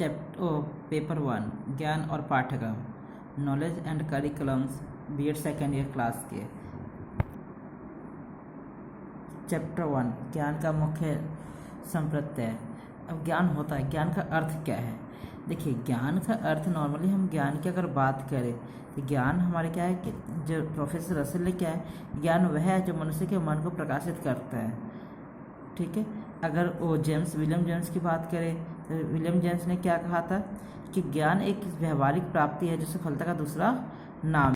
Paper 1 ज्ञान और पाठ्यक्रम knowledge and curriculums BEd second year class के चैप्टर 1 ज्ञान का मुख्य संप्रत्यय। अब ज्ञान होता है, ज्ञान का अर्थ क्या है? देखिए, ज्ञान का अर्थ नॉर्मली हम ज्ञान की अगर बात करें तो ज्ञान हमारे क्या है कि जो प्रोफेसर रसेल ने क्या है, ज्ञान वह है जो मनुष्य के मन को प्रकाशित करता है। ठीक है, अगर वो विलियम जेम्स की बात करें तो विलियम जेम्स ने क्या कहा था कि ज्ञान एक व्यवहारिक प्राप्ति है जो सफलता का दूसरा नाम।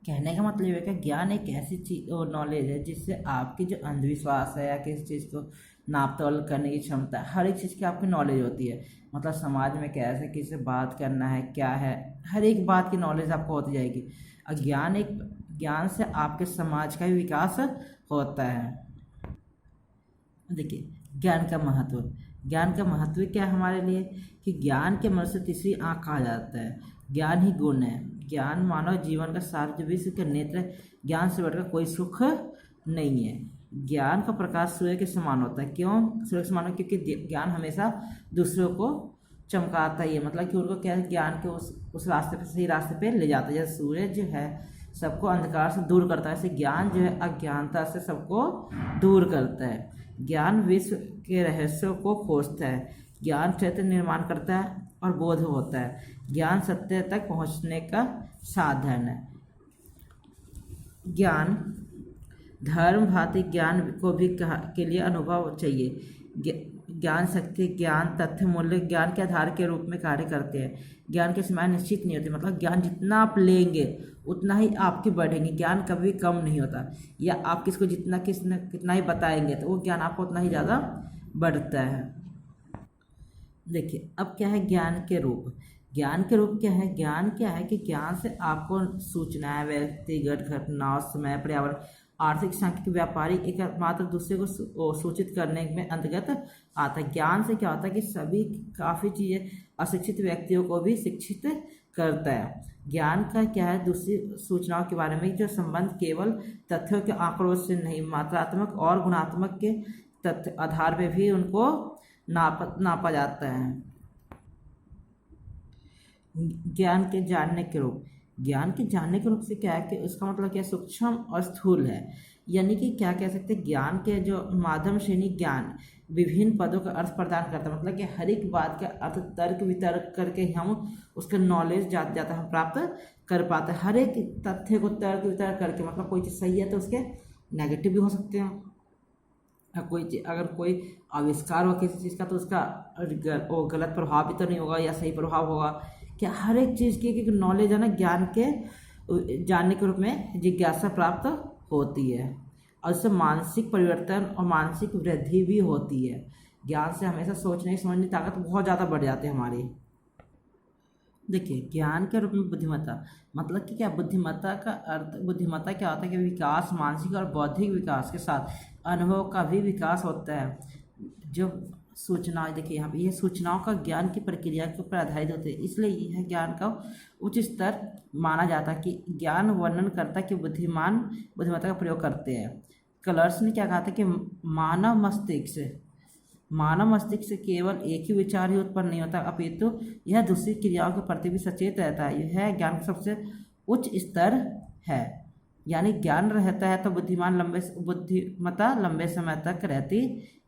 कहने का मतलब है कि ज्ञान एक ऐसी चीज और नॉलेज है जिससे आपकी जो अंधविश्वास है या किसी चीज़ को नाप तोल करने की क्षमता है, हर एक चीज़ की आपकी नॉलेज होती है। मतलब समाज में कैसे किसी से बात करना है, क्या है, हर एक बात की नॉलेज आपको होती जाएगी। और ज्ञान से आपके समाज का भी विकास होता है। देखिए, ज्ञान का महत्व क्या है हमारे लिए कि ज्ञान के मनुष्य तीसरी आंख कहा जाता है। ज्ञान ही गुण है। ज्ञान मानव जीवन का सार जो विश्व के नेत्र है, ज्ञान से बढ़कर कोई सुख नहीं है। ज्ञान का प्रकाश सूर्य के समान होता है। क्यों सूर्य के समान? क्योंकि ज्ञान हमेशा दूसरों को चमकाता ही है, मतलब कि उनको क्या है, ज्ञान के उस रास्ते पे, सही रास्ते पे ले जाता है। जैसे सूर्य जो है सबको अंधकार से दूर करता है, ऐसे ज्ञान जो है अज्ञानता से सबको दूर करता है। ज्ञान विश्व के रहस्यों को खोजता है। ज्ञान चैतन्य निर्माण करता है और बोध होता है। ज्ञान सत्य तक पहुंचने का साधन है। ज्ञान धर्म भांति ज्ञान को भी के लिए अनुभव चाहिए। ज्ञान शक्ति, ज्ञान तथ्य, मूल्य ज्ञान के आधार के रूप में कार्य करते हैं। ज्ञान की सीमाएं निश्चित नहीं होती, मतलब ज्ञान जितना आप लेंगे उतना ही आपकी बढ़ेंगी। ज्ञान कभी कम नहीं होता, या आप किसको कितना ही बताएंगे तो वो ज्ञान आपको उतना ही ज़्यादा बढ़ता है। देखिए, अब क्या है ज्ञान के रूप? ज्ञान के रूप क्या है? ज्ञान क्या है कि ज्ञान से आपको सूचनाएं, व्यक्तिगत घटनाओं, समय, पर्यावरण, आर्थिक, सांख्यिक, व्यापारिक एकमात्र दूसरे को सूचित करने में अंतर्गत आता है। ज्ञान से क्या होता है कि सभी काफ़ी चीज़ें अशिक्षित व्यक्तियों को भी शिक्षित करता है। ज्ञान का क्या है? दूसरी सूचनाओं के बारे में जो संबंध केवल तथ्यों के आंकड़ों से नहीं, मात्रात्मक और गुणात्मक के तथ्य आधार पर भी उनको नापा जाता है। ज्ञान के जानने के रूप से क्या है कि उसका मतलब क्या, सूक्ष्म और स्थूल है। यानी कि क्या कह सकते हैं, ज्ञान के जो माध्यम श्रेणी ज्ञान विभिन्न पदों का अर्थ प्रदान करता है। मतलब कि हर एक बात का अर्थ तर्क वितर्क करके हम उसका नॉलेज जाता हम प्राप्त कर पाते हैं। हर एक तथ्य को तर्क वितर्क करके, मतलब कोई चीज़ सही है तो उसके नेगेटिव भी हो सकते हैं। अगर कोई आविष्कार हो किसी चीज़ का तो उसका गलत प्रभाव भी तो नहीं होगा या सही प्रभाव होगा। क्या हर एक चीज़ की एक नॉलेज है ना, ज्ञान के जानने के रूप में जिज्ञासा प्राप्त होती है। और इससे मानसिक परिवर्तन और मानसिक वृद्धि भी होती है। ज्ञान से हमेशा सोचने समझने की ताकत बहुत ज़्यादा बढ़ जाती है हमारी। देखिए, ज्ञान के रूप में बुद्धिमत्ता, मतलब कि क्या, बुद्धिमत्ता का अर्थ, बुद्धिमत्ता क्या होता है कि विकास, मानसिक और बौद्धिक विकास के साथ अनुभव का भी विकास होता है। जो सूचनाएं, देखिए यहाँ पे ये सूचनाओं का ज्ञान की प्रक्रिया के ऊपर आधारित होते हैं, इसलिए यह ज्ञान का उच्च स्तर माना जाता है। कि ज्ञान वर्णन करता है कि बुद्धिमत्ता का प्रयोग करते हैं। कलर्स ने क्या कहा था कि मानव मस्तिष्क से केवल एक ही विचार ही उत्पन्न नहीं होता, अपितु यह दूसरी क्रियाओं के प्रति भी सचेत रहता है। यह ज्ञान का सबसे उच्च स्तर है। यानी ज्ञान रहता है तो बुद्धिमत्ता लंबे समय तक रहती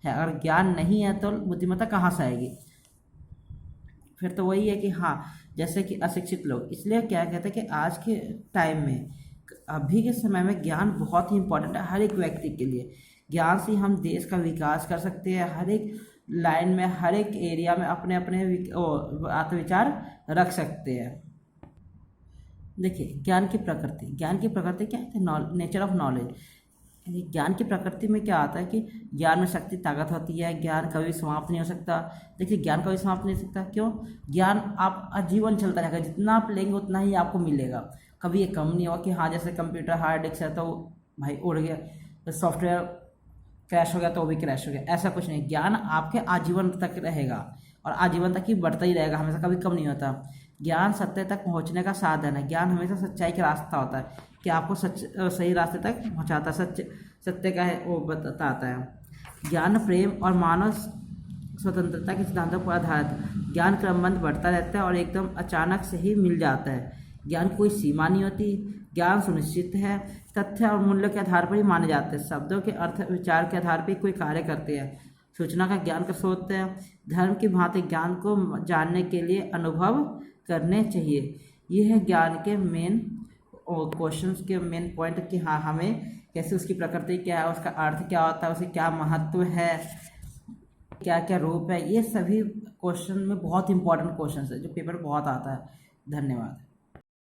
है। अगर ज्ञान नहीं है तो बुद्धिमत्ता कहाँ से आएगी? फिर तो वही है कि हाँ, जैसे कि अशिक्षित लोग, इसलिए क्या कहते हैं कि आज के टाइम में, अभी के समय में ज्ञान बहुत ही इंपॉर्टेंट है हर एक व्यक्ति के लिए। ज्ञान से हम देश का विकास कर सकते हैं। हर एक लाइन में, हर एक एरिया में अपने अपने आत्मविचार रख सकते हैं। देखिए, ज्ञान की प्रकृति क्या है? Nature of knowledge. ज्ञान की प्रकृति में क्या आता है कि ज्ञान में शक्ति, ताकत होती है। ज्ञान कभी समाप्त नहीं हो सकता। देखिए, ज्ञान कभी समाप्त नहीं हो सकता। क्यों? ज्ञान आप आजीवन चलता रहेगा, जितना आप लेंगे उतना ही आपको मिलेगा। कभी ये कम नहीं होगा कि हाँ, जैसे कंप्यूटर हार्ड डिस्क है तो भाई उड़ गया, तो सॉफ्टवेयर क्रैश हो गया तो वो भी क्रैश हो गया, ऐसा कुछ नहीं। ज्ञान आपके आजीवन तक रहेगा और आजीवन तक ही बढ़ता ही रहेगा, हमेशा कभी कम नहीं होता। ज्ञान सत्य तक पहुंचने का साधन है। ज्ञान हमेशा सच्चाई का रास्ता होता है कि आपको सही रास्ते तक पहुंचाता है, सत्य का है वो बताता है। ज्ञान प्रेम और स्वतंत्रता के सिद्धांतों पर आधारित। ज्ञान क्रमबद्ध बढ़ता रहता है और एकदम अचानक से ही मिल जाता है। ज्ञान कोई सीमा नहीं होती। ज्ञान सुनिश्चित है, तथ्य और मूल्य के आधार पर ही माने जाते हैं। शब्दों के अर्थ विचार के आधार पर कोई कार्य करते हैं। सूचना का ज्ञान का स्रोत है। धर्म की भांति ज्ञान को जानने के लिए अनुभव करने चाहिए। ये है ज्ञान के मेन क्वेश्चंस के मेन पॉइंट कि हाँ, हमें कैसे, उसकी प्रकृति क्या है, उसका अर्थ क्या होता है, उसे क्या महत्व है, क्या क्या रूप है। ये सभी क्वेश्चन में बहुत इंपॉर्टेंट क्वेश्चन है जो पेपर बहुत आता है। धन्यवाद।